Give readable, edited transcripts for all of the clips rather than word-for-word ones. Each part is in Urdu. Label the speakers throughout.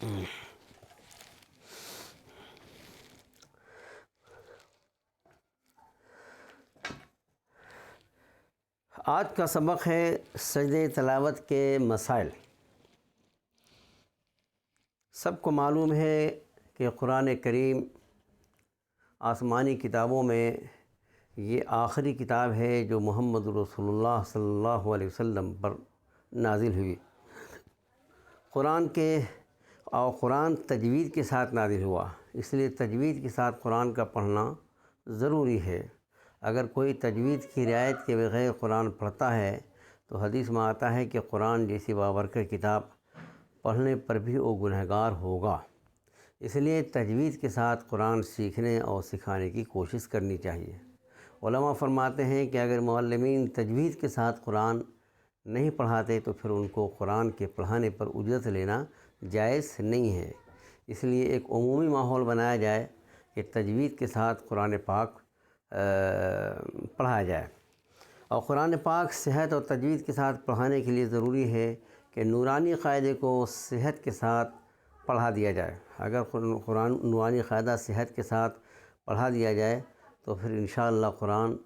Speaker 1: آج کا سبق ہے سجدہ تلاوت کے مسائل۔ سب کو معلوم ہے کہ قرآن کریم آسمانی کتابوں میں یہ آخری کتاب ہے جو محمد رسول اللہ صلی اللہ علیہ وسلم پر نازل ہوئی۔ قرآن تجوید کے ساتھ نازل ہوا، اس لیے تجوید کے ساتھ قرآن کا پڑھنا ضروری ہے۔ اگر کوئی تجوید کی رعایت کے بغیر قرآن پڑھتا ہے تو حدیث میں آتا ہے کہ قرآن جیسی بابرکت کتاب پڑھنے پر بھی وہ گنہگار ہوگا۔ اس لیے تجوید کے ساتھ قرآن سیکھنے اور سکھانے کی کوشش کرنی چاہیے۔ علماء فرماتے ہیں کہ اگر معلمین تجوید کے ساتھ قرآن نہیں پڑھاتے تو پھر ان کو قرآن کے پڑھانے پر اجرت لینا جائز نہیں ہے۔ اس لیے ایک عمومی ماحول بنایا جائے کہ تجوید کے ساتھ قرآن پاک پڑھایا جائے۔ اور قرآن پاک صحت اور تجوید کے ساتھ پڑھانے کے لیے ضروری ہے کہ نورانی قاعدے کو صحت کے ساتھ پڑھا دیا جائے۔ اگر قرآن نورانی قاعدہ صحت کے ساتھ پڑھا دیا جائے تو پھر انشاءاللہ قرآن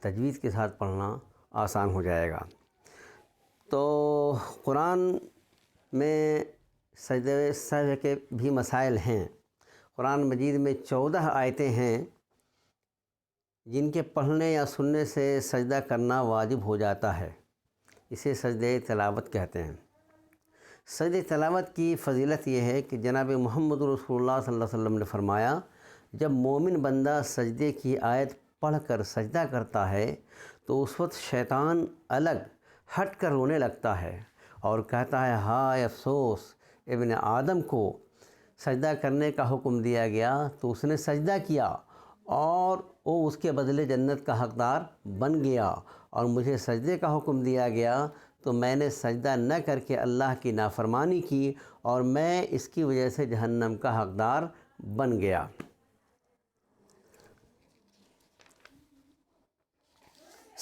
Speaker 1: تجوید کے ساتھ پڑھنا آسان ہو جائے گا۔ تو قرآن میں سجدہ سہو کے بھی مسائل ہیں۔ قرآن مجید میں 14 آیتیں ہیں جن کے پڑھنے یا سننے سے سجدہ کرنا واجب ہو جاتا ہے، اسے سجدہ تلاوت کہتے ہیں۔ سجدہ تلاوت کی فضیلت یہ ہے کہ جناب محمد رسول اللہ صلی اللہ علیہ وسلم نے فرمایا، جب مومن بندہ سجدے کی آیت پڑھ کر سجدہ کرتا ہے تو اس وقت شیطان الگ ہٹ کر رونے لگتا ہے اور کہتا ہے، ہائے افسوس، ابن آدم کو سجدہ کرنے کا حکم دیا گیا تو اس نے سجدہ کیا اور وہ اس کے بدلے جنت کا حقدار بن گیا، اور مجھے سجدے کا حکم دیا گیا تو میں نے سجدہ نہ کر کے اللہ کی نافرمانی کی اور میں اس کی وجہ سے جہنم کا حقدار بن گیا۔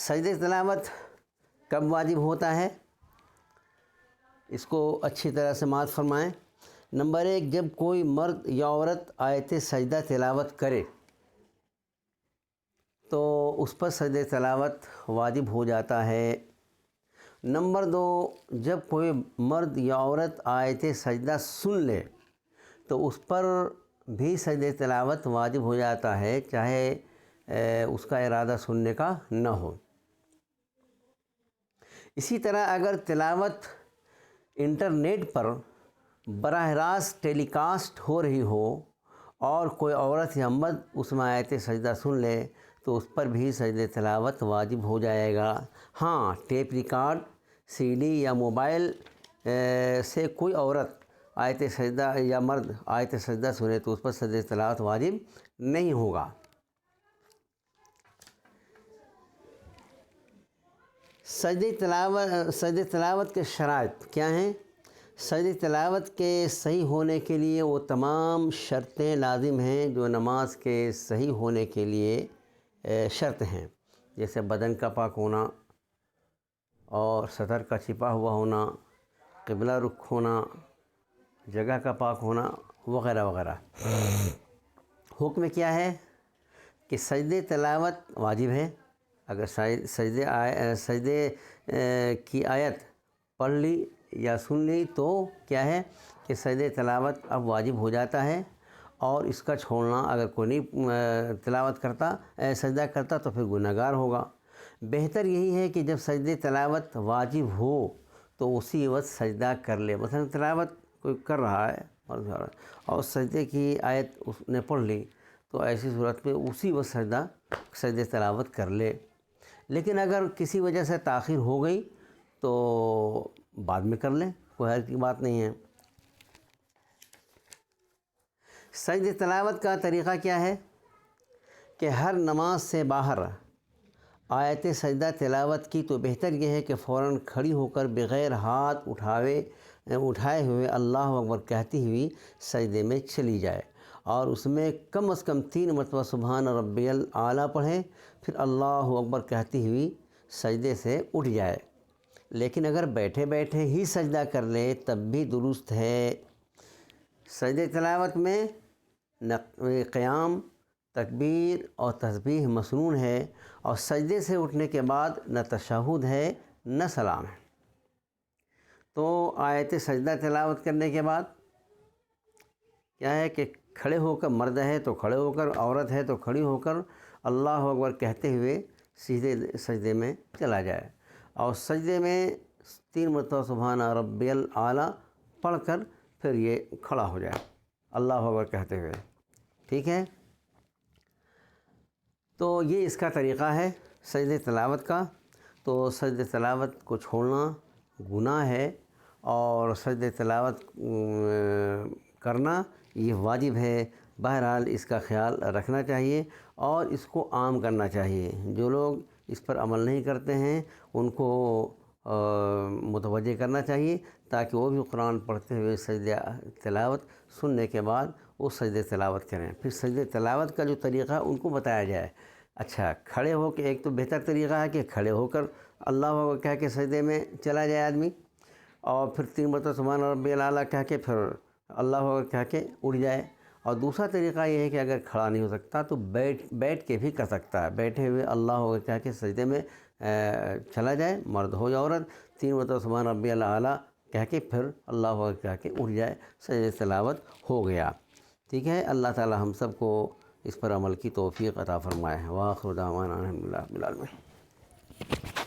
Speaker 1: سجدہ تلاوت کب واجب ہوتا ہے، اس کو اچھی طرح سے سماعت فرمائیں۔ نمبر 1، جب کوئی مرد یا عورت آیت سجدہ تلاوت کرے تو اس پر سجدہ تلاوت واجب ہو جاتا ہے۔ نمبر 2، جب کوئی مرد یا عورت آیت سجدہ سن لے تو اس پر بھی سجدہ تلاوت واجب ہو جاتا ہے، چاہے اس کا ارادہ سننے کا نہ ہو۔ اسی طرح اگر تلاوت انٹرنیٹ پر براہ راست ٹیلی کاسٹ ہو رہی ہو اور کوئی عورت یا مرد اس میں آیت سجدہ سن لے تو اس پر بھی سجدہ تلاوت واجب ہو جائے گا۔ ہاں، ٹیپ ریکارڈ، سی ڈی یا موبائل سے کوئی عورت آیت سجدہ یا مرد آیت سجدہ سنے تو اس پر سجدہ تلاوت واجب نہیں ہوگا۔ سجدہ تلاوت کے شرائط کیا ہیں؟ سجدہ تلاوت کے صحیح ہونے کے لیے وہ تمام شرطیں لازم ہیں جو نماز کے صحیح ہونے کے لیے شرط ہیں، جیسے بدن کا پاک ہونا اور سطر کا چھپا ہوا ہونا، قبلہ رخ ہونا، جگہ کا پاک ہونا وغیرہ وغیرہ۔ حکم کیا ہے کہ سجدہ تلاوت واجب ہے۔ اگر سجدے کی آیت پڑھ لی یا سن لی تو کیا ہے کہ سجدہ تلاوت اب واجب ہو جاتا ہے، اور اس کا چھوڑنا اگر کوئی نہیں تلاوت کرتا سجدہ کرتا تو پھر گنہگار ہوگا۔ بہتر یہی ہے کہ جب سجدہ تلاوت واجب ہو تو اسی وقت سجدہ کر لے۔ مثلا تلاوت کوئی کر رہا ہے اور سجدے کی آیت اس نے پڑھ لی تو ایسی صورت میں اسی وقت سجدہ تلاوت کر لے۔ لیکن اگر کسی وجہ سے تاخیر ہو گئی تو بعد میں کر لیں، کوئی حرج کی بات نہیں ہے۔ سجدہ تلاوت کا طریقہ کیا ہے کہ ہر نماز سے باہر آیت سجدہ تلاوت کی تو بہتر یہ ہے کہ فوراً کھڑی ہو کر بغیر ہاتھ اٹھائے ہوئے اللہ اکبر کہتی ہوئی سجدے میں چلی جائے، اور اس میں کم از کم 3 مرتبہ سبحان ربی الاعلیٰ پڑھیں، پھر اللہ اکبر کہتی ہوئی سجدے سے اٹھ جائے۔ لیکن اگر بیٹھے بیٹھے ہی سجدہ کر لے تب بھی درست ہے، سجدہ تلاوت میں نہ قیام، تکبیر اور تسبیح مسنون ہے، اور سجدے سے اٹھنے کے بعد نہ تشہد ہے نہ سلام ہے۔ تو آیت سجدہ تلاوت کرنے کے بعد کیا ہے کہ کھڑے ہو کر، مرد ہے تو کھڑے ہو کر، عورت ہے تو کھڑی ہو کر اللہ اکبر کہتے ہوئے سیدھے سجدے میں چلا جائے، اور سجدے میں 3 مرتبہ سبحان ربی الاعلیٰ پڑھ کر پھر یہ کھڑا ہو جائے اللہ اکبر کہتے ہوئے۔ ٹھیک ہے، تو یہ اس کا طریقہ ہے سجدہ تلاوت کا۔ تو سجدہ تلاوت کو چھوڑنا گناہ ہے، اور سجدہ تلاوت کرنا یہ واجب ہے۔ بہرحال اس کا خیال رکھنا چاہیے اور اس کو عام کرنا چاہیے۔ جو لوگ اس پر عمل نہیں کرتے ہیں ان کو متوجہ کرنا چاہیے، تاکہ وہ بھی قرآن پڑھتے ہوئے سجدہ تلاوت سننے کے بعد وہ سجدہ تلاوت کریں۔ پھر سجدہ تلاوت کا جو طریقہ ان کو بتایا جائے۔ اچھا، کھڑے ہو کے ایک تو بہتر طریقہ ہے کہ کھڑے ہو کر اللہ اکبر کہہ کے سجدے میں چلا جائے آدمی، اور پھر 3 مرتبہ سبحان ربی الاعلیٰ کہہ کے پھر اللہ اکبر کہہ کے اٹھ جائے۔ اور دوسرا طریقہ یہ ہے کہ اگر کھڑا نہیں ہو سکتا تو بیٹھ کے بھی کر سکتا ہے، بیٹھے ہوئے اللہ اکبر کہہ کے سجدے میں چلا جائے، مرد ہو یا عورت، 3 مرتبہ سبحان ربی الاعلیٰ کہہ کے پھر اللہ اکبر کہہ کے اٹھ جائے، سجدہ تلاوت ہو گیا۔ ٹھیک ہے، اللہ تعالی ہم سب کو اس پر عمل کی توفیق عطا فرمائے۔ وآخر دعوانا الحمد للہ رب العالمین۔